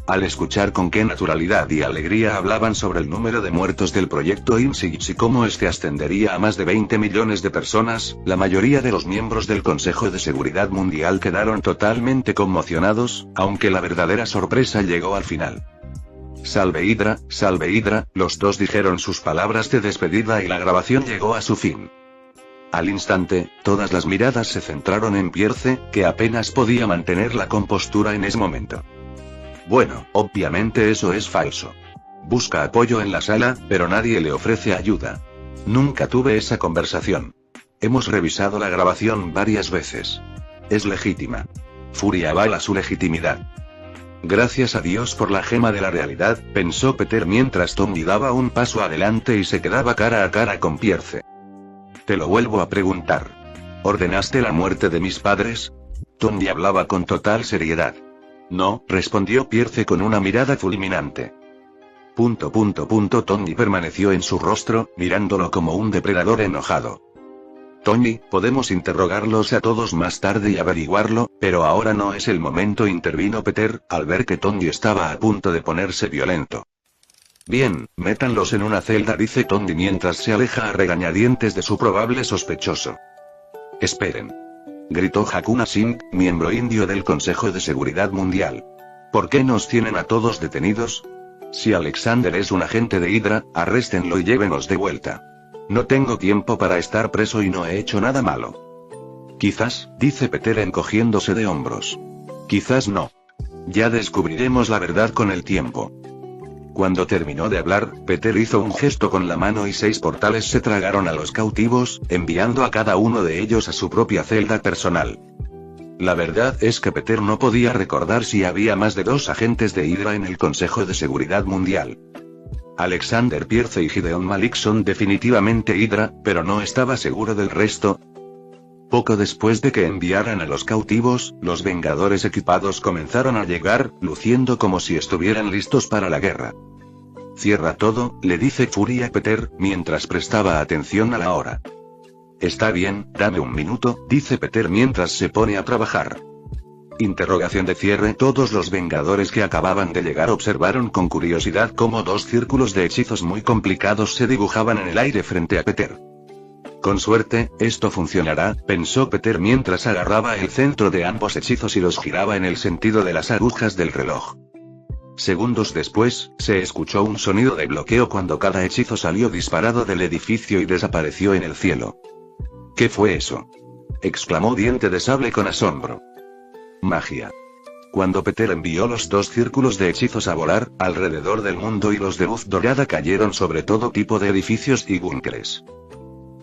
Al escuchar con qué naturalidad y alegría hablaban sobre el número de muertos del proyecto IMSIX y cómo este ascendería a más de 20 millones de personas, la mayoría de los miembros del Consejo de Seguridad Mundial quedaron totalmente conmocionados, aunque la verdadera sorpresa llegó al final. Salve Hydra, los dos dijeron sus palabras de despedida y la grabación llegó a su fin. Al instante, todas las miradas se centraron en Pierce, que apenas podía mantener la compostura en ese momento. Bueno, obviamente eso es falso. Busca apoyo en la sala, pero nadie le ofrece ayuda. Nunca tuve esa conversación. Hemos revisado la grabación varias veces. Es legítima. Fury avala su legitimidad. Gracias a Dios por la gema de la realidad, pensó Peter mientras Tony daba un paso adelante y se quedaba cara a cara con Pierce. Te lo vuelvo a preguntar. ¿Ordenaste la muerte de mis padres? Tony hablaba con total seriedad. No, respondió Pierce con una mirada fulminante. Tony permaneció en su rostro, mirándolo como un depredador enojado. Tony, podemos interrogarlos a todos más tarde y averiguarlo, pero ahora no es el momento, intervino Peter, al ver que Tony estaba a punto de ponerse violento. Bien, métanlos en una celda, dice Tony mientras se aleja a regañadientes de su probable sospechoso. Esperen, gritó Hakuna Singh, miembro indio del Consejo de Seguridad Mundial. ¿Por qué nos tienen a todos detenidos? Si Alexander es un agente de Hydra, arréstenlo y llévenos de vuelta. No tengo tiempo para estar preso y no he hecho nada malo. Quizás, dice Peter encogiéndose de hombros. Quizás no. Ya descubriremos la verdad con el tiempo. Cuando terminó de hablar, Peter hizo un gesto con la mano y 6 portales se tragaron a los cautivos, enviando a cada uno de ellos a su propia celda personal. La verdad es que Peter no podía recordar si había más de 2 agentes de Hydra en el Consejo de Seguridad Mundial. Alexander Pierce y Gideon Malik son definitivamente Hydra, pero no estaba seguro del resto. Poco después de que enviaran a los cautivos, los Vengadores equipados comenzaron a llegar, luciendo como si estuvieran listos para la guerra. Cierra todo, le dice Fury a Peter, mientras prestaba atención a la hora. Está bien, dame un minuto, dice Peter mientras se pone a trabajar. Interrogación de cierre. Todos los Vengadores que acababan de llegar observaron con curiosidad cómo 2 círculos de hechizos muy complicados se dibujaban en el aire frente a Peter. Con suerte, esto funcionará, pensó Peter mientras agarraba el centro de ambos hechizos y los giraba en el sentido de las agujas del reloj. Segundos después, se escuchó un sonido de bloqueo cuando cada hechizo salió disparado del edificio y desapareció en el cielo. ¿Qué fue eso?, exclamó Diente de Sable con asombro. Magia. Cuando Peter envió los 2 círculos de hechizos a volar alrededor del mundo y los de luz dorada cayeron sobre todo tipo de edificios y búnkeres.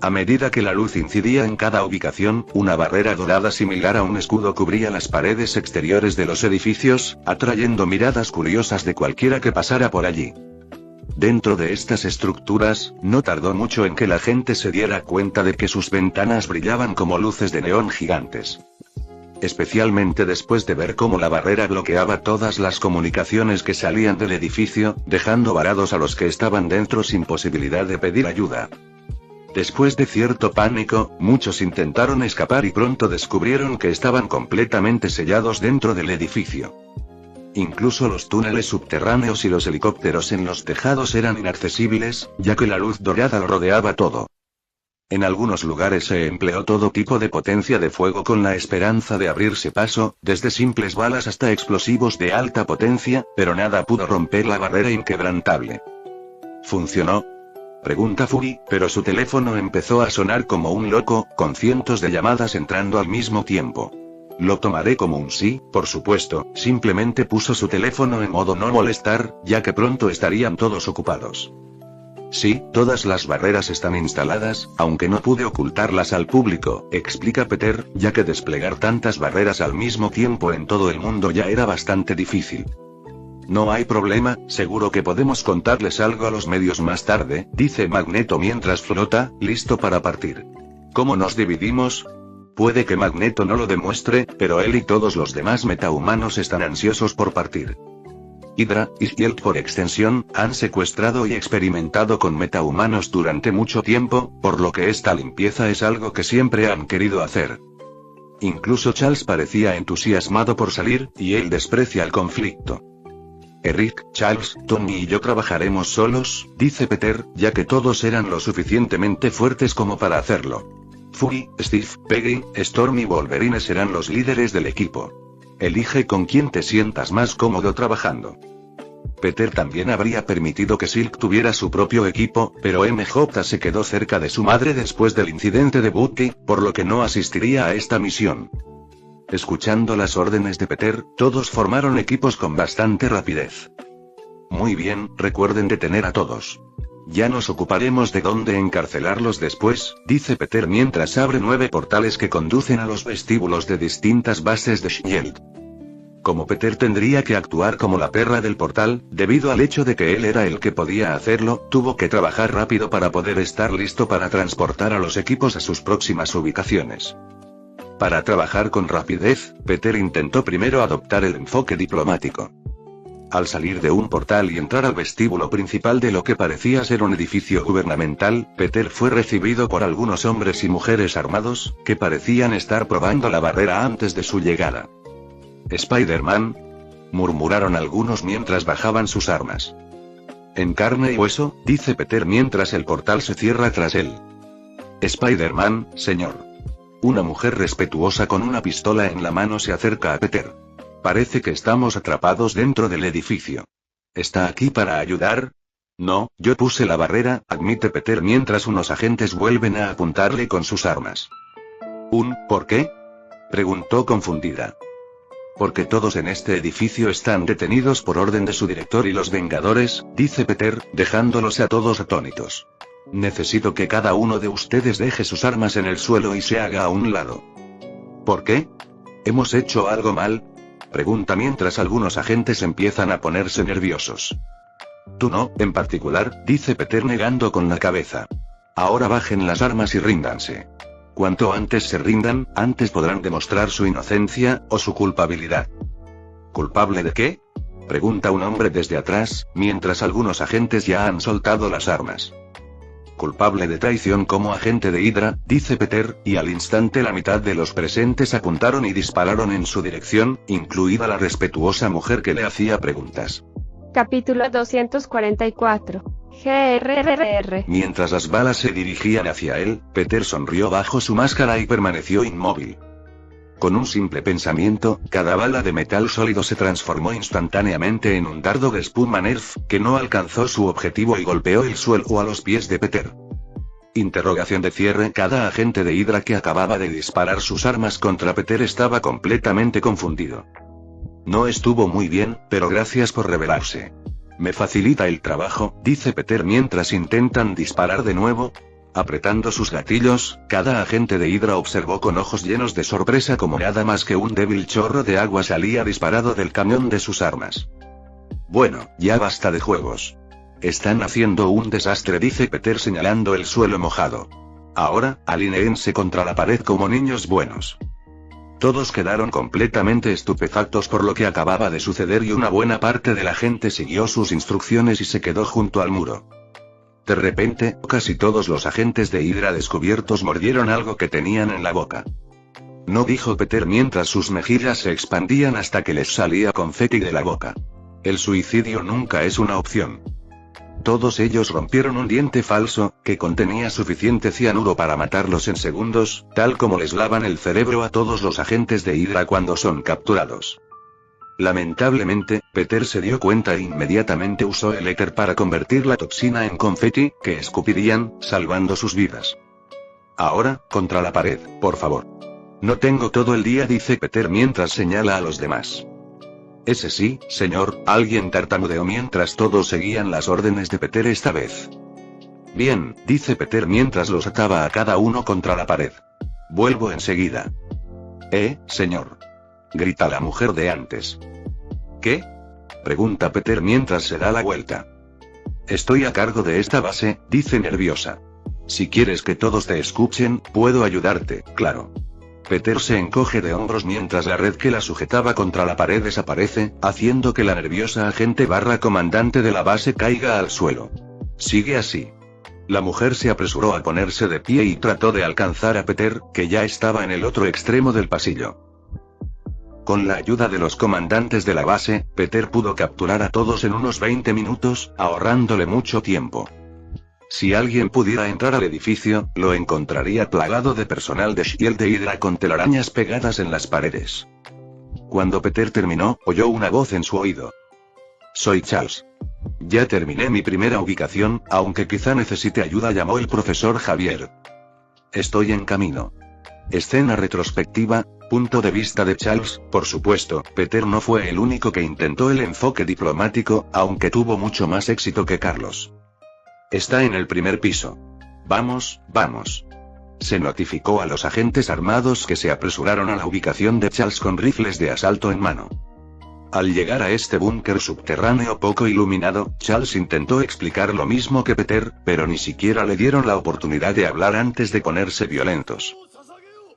A medida que la luz incidía en cada ubicación, una barrera dorada similar a un escudo cubría las paredes exteriores de los edificios, atrayendo miradas curiosas de cualquiera que pasara por allí. Dentro de estas estructuras, no tardó mucho en que la gente se diera cuenta de que sus ventanas brillaban como luces de neón gigantes. Especialmente después de ver cómo la barrera bloqueaba todas las comunicaciones que salían del edificio, dejando varados a los que estaban dentro sin posibilidad de pedir ayuda. Después de cierto pánico, muchos intentaron escapar y pronto descubrieron que estaban completamente sellados dentro del edificio. Incluso los túneles subterráneos y los helicópteros en los tejados eran inaccesibles, ya que la luz dorada lo rodeaba todo. En algunos lugares se empleó todo tipo de potencia de fuego con la esperanza de abrirse paso, desde simples balas hasta explosivos de alta potencia, pero nada pudo romper la barrera inquebrantable. ¿Funcionó?, pregunta Fury, pero su teléfono empezó a sonar como un loco, con cientos de llamadas entrando al mismo tiempo. Lo tomaré como un sí, por supuesto, simplemente puso su teléfono en modo no molestar, ya que pronto estarían todos ocupados. Sí, todas las barreras están instaladas, aunque no pude ocultarlas al público, explica Peter, ya que desplegar tantas barreras al mismo tiempo en todo el mundo ya era bastante difícil. No hay problema, seguro que podemos contarles algo a los medios más tarde, dice Magneto mientras flota, listo para partir. ¿Cómo nos dividimos? Puede que Magneto no lo demuestre, pero él y todos los demás metahumanos están ansiosos por partir. Hydra, y Shield por extensión, han secuestrado y experimentado con metahumanos durante mucho tiempo, por lo que esta limpieza es algo que siempre han querido hacer. Incluso Charles parecía entusiasmado por salir, y él desprecia el conflicto. Eric, Charles, Tony y yo trabajaremos solos, dice Peter, ya que todos eran lo suficientemente fuertes como para hacerlo. Fury, Steve, Peggy, Storm y Wolverine serán los líderes del equipo. Elige con quién te sientas más cómodo trabajando. Peter también habría permitido que Silk tuviera su propio equipo, pero MJ se quedó cerca de su madre después del incidente de Bucky, por lo que no asistiría a esta misión. Escuchando las órdenes de Peter, todos formaron equipos con bastante rapidez. Muy bien, recuerden detener a todos. Ya nos ocuparemos de dónde encarcelarlos después, dice Peter mientras abre 9 portales que conducen a los vestíbulos de distintas bases de S.H.I.E.L.D. Como Peter tendría que actuar como la perra del portal, debido al hecho de que él era el que podía hacerlo, tuvo que trabajar rápido para poder estar listo para transportar a los equipos a sus próximas ubicaciones. Para trabajar con rapidez, Peter intentó primero adoptar el enfoque diplomático. Al salir de un portal y entrar al vestíbulo principal de lo que parecía ser un edificio gubernamental, Peter fue recibido por algunos hombres y mujeres armados, que parecían estar probando la barrera antes de su llegada. «¿Spider-Man?», murmuraron algunos mientras bajaban sus armas. «En carne y hueso», dice Peter mientras el portal se cierra tras él. «Spider-Man, señor». Una mujer respetuosa con una pistola en la mano se acerca a Peter. Parece que estamos atrapados dentro del edificio. ¿Está aquí para ayudar? No, yo puse la barrera, admite Peter mientras unos agentes vuelven a apuntarle con sus armas. ¿Por qué?, preguntó confundida. Porque todos en este edificio están detenidos por orden de su director y los Vengadores, dice Peter, dejándolos a todos atónitos. Necesito que cada uno de ustedes deje sus armas en el suelo y se haga a un lado. ¿Por qué? ¿Hemos hecho algo mal?, pregunta mientras algunos agentes empiezan a ponerse nerviosos. Tú no, en particular, dice Peter negando con la cabeza. Ahora bajen las armas y ríndanse. Cuanto antes se rindan, antes podrán demostrar su inocencia, o su culpabilidad. ¿Culpable de qué?, pregunta un hombre desde atrás, mientras algunos agentes ya han soltado las armas. Culpable de traición como agente de Hydra, dice Peter, y al instante la mitad de los presentes apuntaron y dispararon en su dirección, incluida la respetuosa mujer que le hacía preguntas. Capítulo 244. GRRR. Mientras las balas se dirigían hacia él, Peter sonrió bajo su máscara y permaneció inmóvil. Con un simple pensamiento, cada bala de metal sólido se transformó instantáneamente en un dardo de espuma Nerf, que no alcanzó su objetivo y golpeó el suelo a los pies de Peter. Interrogación de cierre. Cada agente de Hydra que acababa de disparar sus armas contra Peter estaba completamente confundido. No estuvo muy bien, pero gracias por revelarse. Me facilita el trabajo, dice Peter mientras intentan disparar de nuevo. Apretando sus gatillos, cada agente de Hydra observó con ojos llenos de sorpresa como nada más que un débil chorro de agua salía disparado del cañón de sus armas. Bueno, ya basta de juegos. Están haciendo un desastre, dice Peter señalando el suelo mojado. Ahora, alinéense contra la pared como niños buenos. Todos quedaron completamente estupefactos por lo que acababa de suceder y una buena parte de la gente siguió sus instrucciones y se quedó junto al muro. De repente, casi todos los agentes de Hydra descubiertos mordieron algo que tenían en la boca. No, dijo Peter mientras sus mejillas se expandían hasta que les salía confeti de la boca. El suicidio nunca es una opción. Todos ellos rompieron un diente falso, que contenía suficiente cianuro para matarlos en segundos, tal como les lavan el cerebro a todos los agentes de Hydra cuando son capturados. Lamentablemente, Peter se dio cuenta e inmediatamente usó el éter para convertir la toxina en confeti, que escupirían, salvando sus vidas. Ahora, contra la pared, por favor. No tengo todo el día, dice Peter mientras señala a los demás. Ese sí, señor, alguien tartamudeó mientras todos seguían las órdenes de Peter esta vez. Bien, dice Peter mientras los ataba a cada uno contra la pared. Vuelvo enseguida. Señor. Grita la mujer de antes. ¿Qué? Pregunta Peter mientras se da la vuelta. Estoy a cargo de esta base, dice nerviosa. Si quieres que todos te escuchen, puedo ayudarte, claro. Peter se encoge de hombros mientras la red que la sujetaba contra la pared desaparece, haciendo que la nerviosa agente / comandante de la base caiga al suelo. Sigue así. La mujer se apresuró a ponerse de pie y trató de alcanzar a Peter, que ya estaba en el otro extremo del pasillo. Con la ayuda de los comandantes de la base, Peter pudo capturar a todos en unos 20 minutos, ahorrándole mucho tiempo. Si alguien pudiera entrar al edificio, lo encontraría plagado de personal de S.H.I.E.L.D. de Hydra con telarañas pegadas en las paredes. Cuando Peter terminó, oyó una voz en su oído. Soy Charles. Ya terminé mi primera ubicación, aunque quizá necesite ayuda, llamó el profesor Xavier. Estoy en camino. Escena retrospectiva. Punto de vista de Charles. Por supuesto, Peter no fue el único que intentó el enfoque diplomático, aunque tuvo mucho más éxito que Carlos. Está en el primer piso. Vamos, vamos. Se notificó a los agentes armados que se apresuraron a la ubicación de Charles con rifles de asalto en mano. Al llegar a este búnker subterráneo poco iluminado, Charles intentó explicar lo mismo que Peter, pero ni siquiera le dieron la oportunidad de hablar antes de ponerse violentos.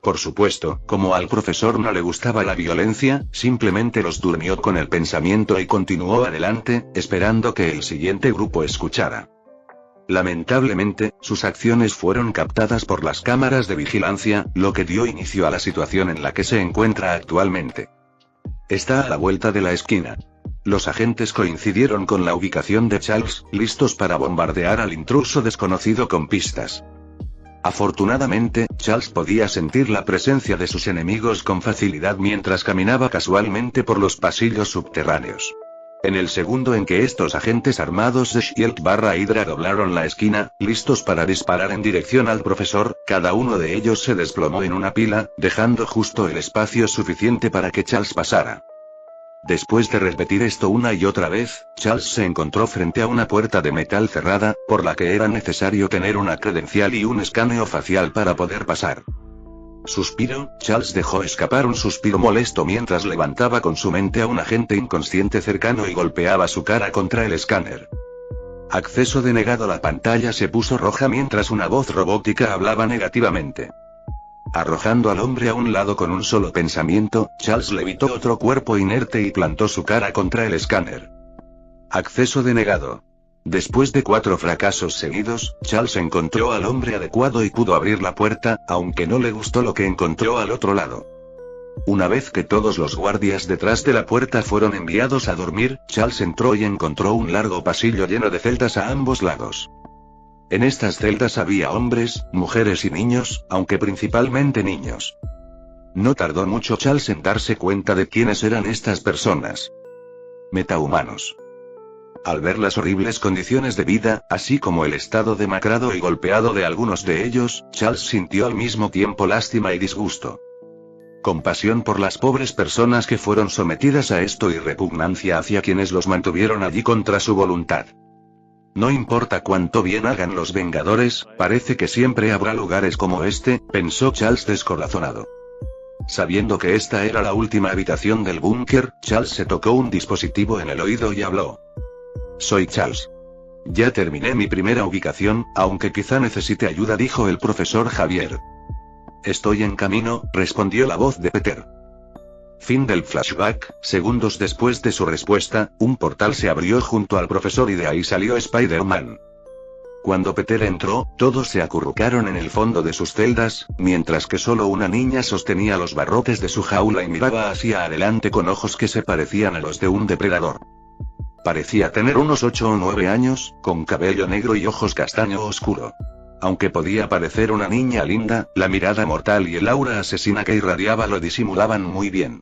Por supuesto, como al profesor no le gustaba la violencia, simplemente los durmió con el pensamiento y continuó adelante, esperando que el siguiente grupo escuchara. Lamentablemente, sus acciones fueron captadas por las cámaras de vigilancia, lo que dio inicio a la situación en la que se encuentra actualmente. Está a la vuelta de la esquina. Los agentes coincidieron con la ubicación de Charles, listos para bombardear al intruso desconocido con pistas. Afortunadamente, Charles podía sentir la presencia de sus enemigos con facilidad mientras caminaba casualmente por los pasillos subterráneos. En el segundo en que estos agentes armados de S.H.I.E.L.D. / Hydra doblaron la esquina, listos para disparar en dirección al profesor, cada uno de ellos se desplomó en una pila, dejando justo el espacio suficiente para que Charles pasara. Después de repetir esto una y otra vez, Charles se encontró frente a una puerta de metal cerrada, por la que era necesario tener una credencial y un escaneo facial para poder pasar. Suspiro. Charles dejó escapar un suspiro molesto mientras levantaba con su mente a un agente inconsciente cercano y golpeaba su cara contra el escáner. Acceso denegado. La pantalla se puso roja mientras una voz robótica hablaba negativamente. Arrojando al hombre a un lado con un solo pensamiento, Charles levitó otro cuerpo inerte y plantó su cara contra el escáner. Acceso denegado. Después de 4 fracasos seguidos, Charles encontró al hombre adecuado y pudo abrir la puerta, aunque no le gustó lo que encontró al otro lado. Una vez que todos los guardias detrás de la puerta fueron enviados a dormir, Charles entró y encontró un largo pasillo lleno de celdas a ambos lados. En estas celdas había hombres, mujeres y niños, aunque principalmente niños. No tardó mucho Charles en darse cuenta de quiénes eran estas personas. Metahumanos. Al ver las horribles condiciones de vida, así como el estado demacrado y golpeado de algunos de ellos, Charles sintió al mismo tiempo lástima y disgusto. Compasión por las pobres personas que fueron sometidas a esto y repugnancia hacia quienes los mantuvieron allí contra su voluntad. No importa cuánto bien hagan los Vengadores, parece que siempre habrá lugares como este, pensó Charles descorazonado. Sabiendo que esta era la última habitación del búnker, Charles se tocó un dispositivo en el oído y habló. Soy Charles. Ya terminé mi primera ubicación, aunque quizá necesite ayuda, dijo el profesor Xavier. Estoy en camino, respondió la voz de Peter. Fin del flashback. Segundos después de su respuesta, un portal se abrió junto al profesor y de ahí salió Spider-Man. Cuando Peter entró, todos se acurrucaron en el fondo de sus celdas, mientras que solo una niña sostenía los barrotes de su jaula y miraba hacia adelante con ojos que se parecían a los de un depredador. Parecía tener unos 8 o 9 años, con cabello negro y ojos castaño oscuro. Aunque podía parecer una niña linda, la mirada mortal y el aura asesina que irradiaba lo disimulaban muy bien.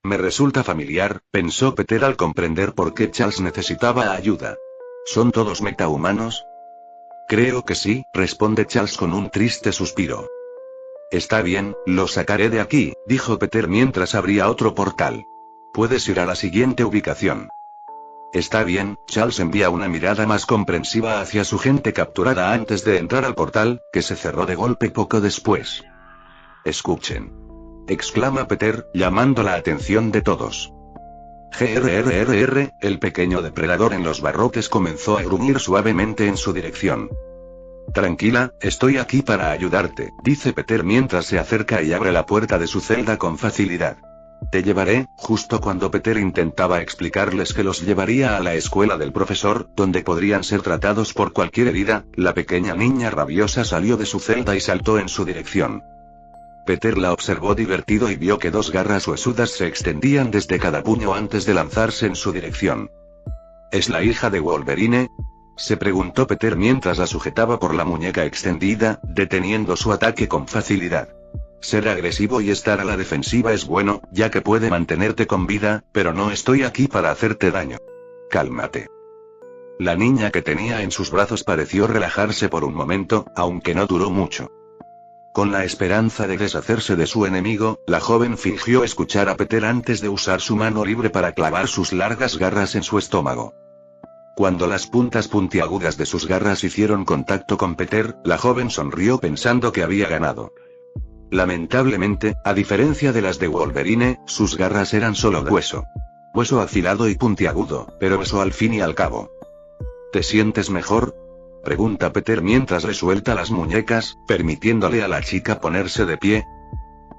Me resulta familiar, pensó Peter al comprender por qué Charles necesitaba ayuda. ¿Son todos metahumanos? Creo que sí, responde Charles con un triste suspiro. Está bien, lo sacaré de aquí, dijo Peter mientras abría otro portal. Puedes ir a la siguiente ubicación. Está bien, Charles envía una mirada más comprensiva hacia su gente capturada antes de entrar al portal, que se cerró de golpe poco después. Escuchen. Exclama Peter, llamando la atención de todos. Grrrr, el pequeño depredador en los barrotes comenzó a gruñir suavemente en su dirección. Tranquila, estoy aquí para ayudarte, dice Peter mientras se acerca y abre la puerta de su celda con facilidad. Te llevaré. Justo cuando Peter intentaba explicarles que los llevaría a la escuela del profesor, donde podrían ser tratados por cualquier herida, la pequeña niña rabiosa salió de su celda y saltó en su dirección. Peter la observó divertido y vio que 2 garras huesudas se extendían desde cada puño antes de lanzarse en su dirección. ¿Es la hija de Wolverine?, se preguntó Peter mientras la sujetaba por la muñeca extendida, deteniendo su ataque con facilidad. Ser agresivo y estar a la defensiva es bueno, ya que puede mantenerte con vida, pero no estoy aquí para hacerte daño. Cálmate. La niña que tenía en sus brazos pareció relajarse por un momento, aunque no duró mucho. Con la esperanza de deshacerse de su enemigo, la joven fingió escuchar a Peter antes de usar su mano libre para clavar sus largas garras en su estómago. Cuando las puntas puntiagudas de sus garras hicieron contacto con Peter, la joven sonrió pensando que había ganado. Lamentablemente, a diferencia de las de Wolverine, sus garras eran solo hueso. Hueso afilado y puntiagudo, pero eso al fin y al cabo. ¿Te sientes mejor?, pregunta Peter mientras le suelta las muñecas, permitiéndole a la chica ponerse de pie.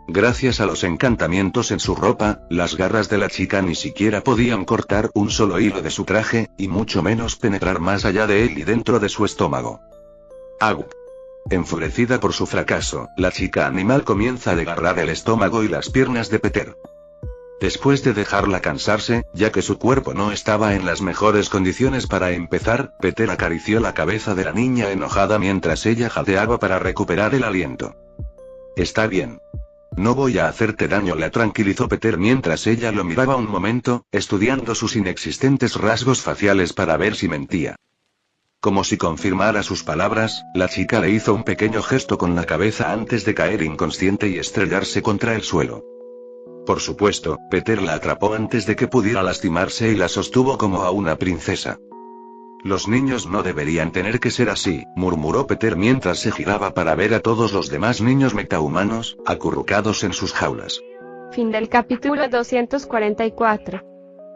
Gracias a los encantamientos en su ropa, las garras de la chica ni siquiera podían cortar un solo hilo de su traje, y mucho menos penetrar más allá de él y dentro de su estómago. ¡Au! Enfurecida por su fracaso, la chica animal comienza a desgarrar el estómago y las piernas de Peter. Después de dejarla cansarse, ya que su cuerpo no estaba en las mejores condiciones para empezar, Peter acarició la cabeza de la niña enojada mientras ella jadeaba para recuperar el aliento. Está bien. No voy a hacerte daño, la tranquilizó Peter mientras ella lo miraba un momento, estudiando sus inexistentes rasgos faciales para ver si mentía. Como si confirmara sus palabras, la chica le hizo un pequeño gesto con la cabeza antes de caer inconsciente y estrellarse contra el suelo. Por supuesto, Peter la atrapó antes de que pudiera lastimarse y la sostuvo como a una princesa. Los niños no deberían tener que ser así, murmuró Peter mientras se giraba para ver a todos los demás niños metahumanos, acurrucados en sus jaulas. Fin del capítulo 244.